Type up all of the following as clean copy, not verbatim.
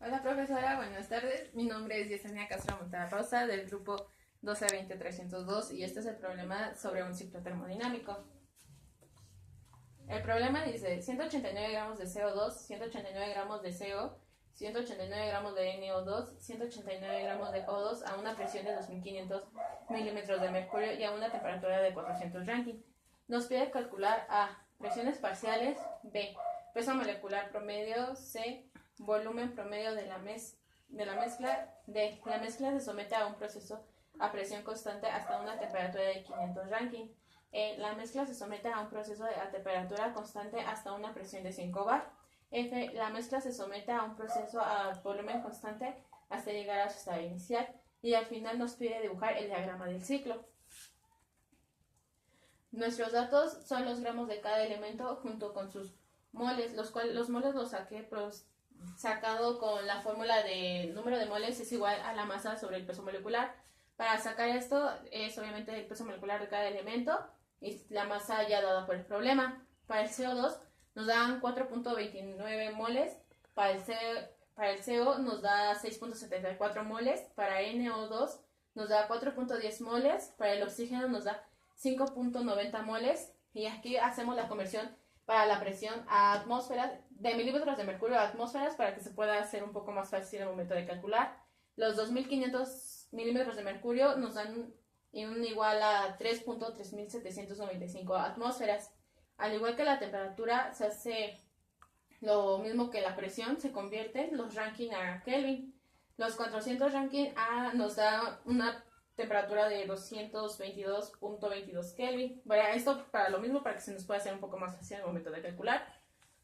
Hola profesora, buenas tardes. Mi nombre es Yesenia Castro Montana Rosa del grupo 12-20-302 y este es el problema sobre un ciclo termodinámico. El problema dice 189 gramos de CO2, 189 gramos de CO, 189 gramos de NO2, 189 gramos de O2 a una presión de 2500 milímetros de mercurio y a una temperatura de 400 Rankine. Nos pide calcular A. Presiones parciales, B. Peso molecular promedio, C. Volumen promedio de la mezcla, D. La mezcla se somete a un proceso a presión constante hasta una temperatura de 500 Rankine. La mezcla se somete a un proceso a temperatura constante hasta una presión de 5 bar. F. La mezcla se somete a un proceso a volumen constante hasta llegar a su estado inicial. Y al final nos pide dibujar el diagrama del ciclo. Nuestros datos son los gramos de cada elemento junto con sus moles, los moles los saqué sacado con la fórmula de número de moles es igual a la masa sobre el peso molecular. Para sacar esto es obviamente el peso molecular de cada elemento y la masa ya dada por el problema. Para el CO2 nos dan 4.29 moles, para el CO nos da 6.74 moles, para NO2 nos da 4.10 moles, para el oxígeno nos da 5.90 moles y aquí hacemos la conversión para la presión a atmósferas, de milímetros de mercurio a atmósferas para que se pueda hacer un poco más fácil el momento de calcular. Los 2500 milímetros de mercurio nos dan un igual a 3.3795 atmósferas. Al igual que la temperatura se hace lo mismo que la presión, se convierten los Rankine a Kelvin. Los 400 Rankine nos da una temperatura de 222.22 Kelvin. Esto para lo mismo, para que se nos pueda hacer un poco más fácil el momento de calcular.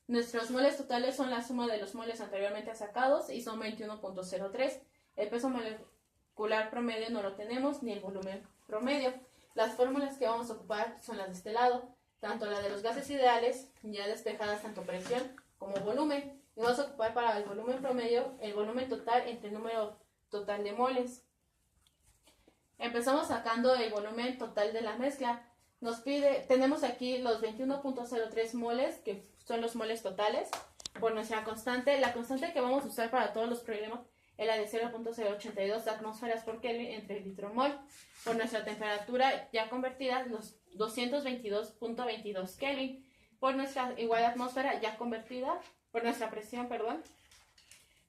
Nuestros moles totales son la suma de los moles anteriormente sacados y son 21.03. El peso molecular promedio no lo tenemos, ni el volumen promedio. Las fórmulas que vamos a ocupar son las de este lado, tanto la de los gases ideales, ya despejadas tanto presión como volumen. Y vamos a ocupar para el volumen promedio el volumen total entre el número total de moles. Empezamos sacando el volumen total de la mezcla. Tenemos aquí los 21.03 moles, que son los moles totales, por nuestra constante. La constante que vamos a usar para todos los problemas es la de 0.082 atmósferas por Kelvin entre litro mol. Por nuestra temperatura ya convertida, los 222.22 Kelvin. Por nuestra igual atmósfera ya convertida, por nuestra presión,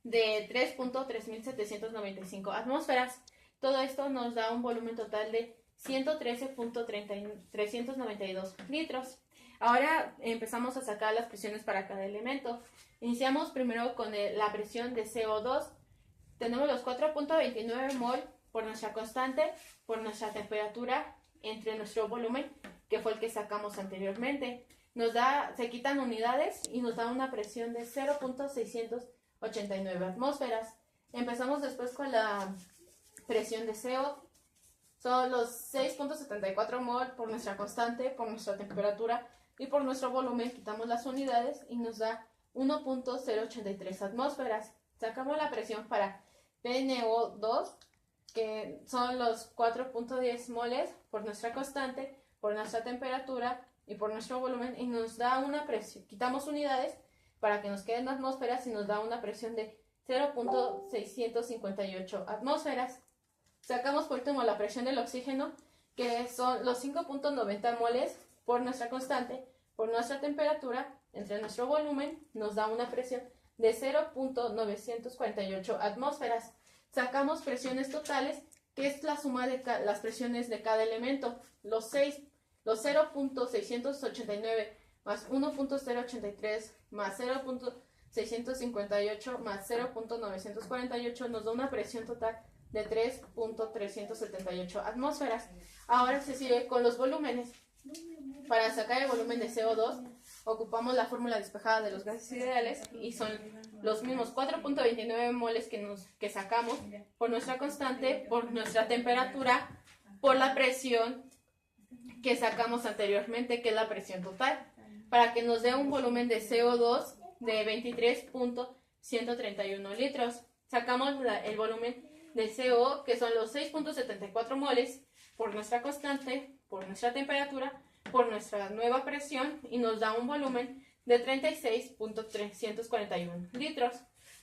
de 3.3795 atmósferas. Todo esto nos da un volumen total de 113.392 litros. Ahora empezamos a sacar las presiones para cada elemento. Iniciamos primero con la presión de CO2. Tenemos los 4.29 mol por nuestra constante, por nuestra temperatura, entre nuestro volumen, que fue el que sacamos anteriormente. Se quitan unidades y nos da una presión de 0.689 atmósferas. Empezamos después con la presión de CO. Son los 6.74 mol por nuestra constante, por nuestra temperatura y por nuestro volumen. Quitamos las unidades y nos da 1.083 atmósferas. Sacamos la presión para PNO2, que son los 4.10 moles por nuestra constante, por nuestra temperatura y por nuestro volumen, y nos da una presión. Quitamos unidades para que nos queden atmósferas y nos da una presión de 0.658 atmósferas. Sacamos por último la presión del oxígeno, que son los 5.90 moles por nuestra constante, por nuestra temperatura, entre nuestro volumen, nos da una presión de 0.948 atmósferas. Sacamos presiones totales, que es la suma de las presiones de cada elemento. Los 0.689 más 1.083 más 0.658 más 0.948 nos da una presión total de 3.378 atmósferas. Ahora se sigue con los volúmenes. Para sacar el volumen de CO2 ocupamos la fórmula despejada de los gases ideales y son los mismos 4.29 moles que sacamos por nuestra constante, por nuestra temperatura, por la presión que sacamos anteriormente, que es la presión total, para que nos dé un volumen de CO2 de 23.131 litros. Sacamos el volumen del CO, que son los 6.74 moles por nuestra constante, por nuestra temperatura, por nuestra nueva presión, y nos da un volumen de 36.341 litros.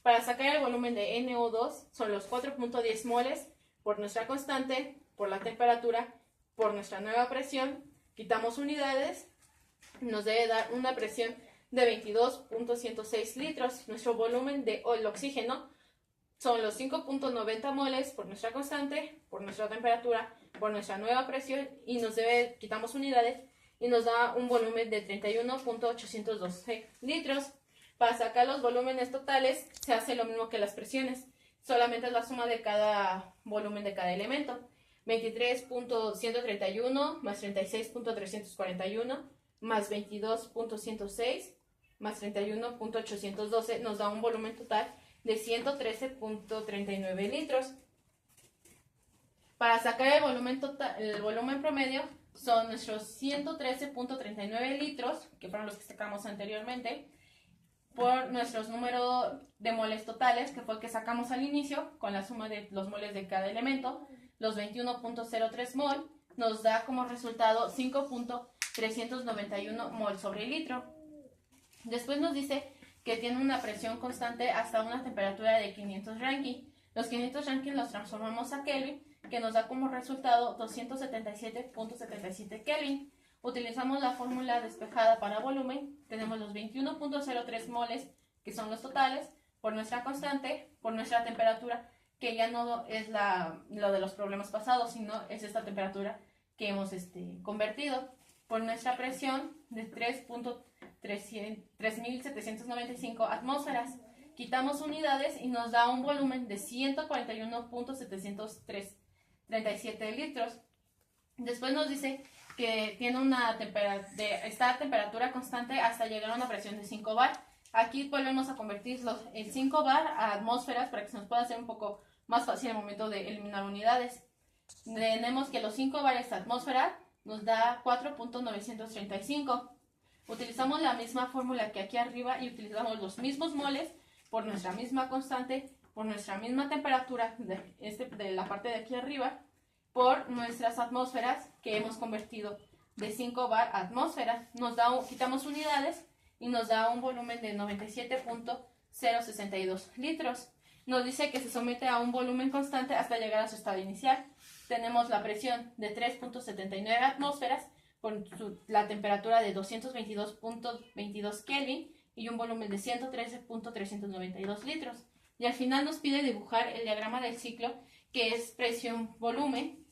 Para sacar el volumen de NO2 son los 4.10 moles por nuestra constante, por la temperatura, por nuestra nueva presión. Quitamos unidades, nos debe dar una presión de 22.106 litros. Nuestro volumen de el oxígeno son los 5.90 moles por nuestra constante, por nuestra temperatura, por nuestra nueva presión, y quitamos unidades y nos da un volumen de 31.812 litros. Para sacar los volúmenes totales se hace lo mismo que las presiones, solamente es la suma de cada volumen de cada elemento. 23.131 más 36.341 más 22.106 más 31.812 nos da un volumen total de 113.39 litros. Para sacar el volumen total, el volumen promedio son nuestros 113.39 litros, que fueron los que sacamos anteriormente, por nuestros números de moles totales, que fue el que sacamos al inicio, con la suma de los moles de cada elemento, los 21.03 mol, nos da como resultado 5.391 mol sobre litro. Después nos dice que tiene una presión constante hasta una temperatura de 500 Rankine. Los 500 Rankine los transformamos a Kelvin, que nos da como resultado 277.77 Kelvin. Utilizamos la fórmula despejada para volumen, tenemos los 21.03 moles, que son los totales, por nuestra constante, por nuestra temperatura, que ya no es lo de los problemas pasados, sino es esta temperatura que hemos convertido, por nuestra presión de 3.795 atmósferas. Quitamos unidades y nos da un volumen de 141.737 litros. Después nos dice que tiene está a temperatura constante hasta llegar a una presión de 5 bar. Aquí volvemos a convertir el 5 bar a atmósferas para que se nos pueda hacer un poco más fácil el momento de eliminar unidades. Tenemos que los 5 bares a atmósfera nos da 4.935. Utilizamos la misma fórmula que aquí arriba y utilizamos los mismos moles por nuestra misma constante, por nuestra misma temperatura de la parte de aquí arriba, por nuestras atmósferas que hemos convertido de 5 bar a atmósfera. Quitamos unidades y nos da un volumen de 97.062 litros. Nos dice que se somete a un volumen constante hasta llegar a su estado inicial. Tenemos la presión de 3.79 atmósferas con la temperatura de 222.22 Kelvin y un volumen de 113.392 litros. Y al final nos pide dibujar el diagrama del ciclo, que es presión-volumen,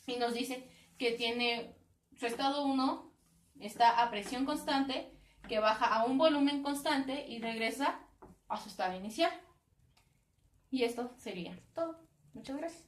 y nos dice que tiene su estado 1, está a presión constante, que baja a un volumen constante y regresa a su estado inicial. Y esto sería todo. Muchas gracias.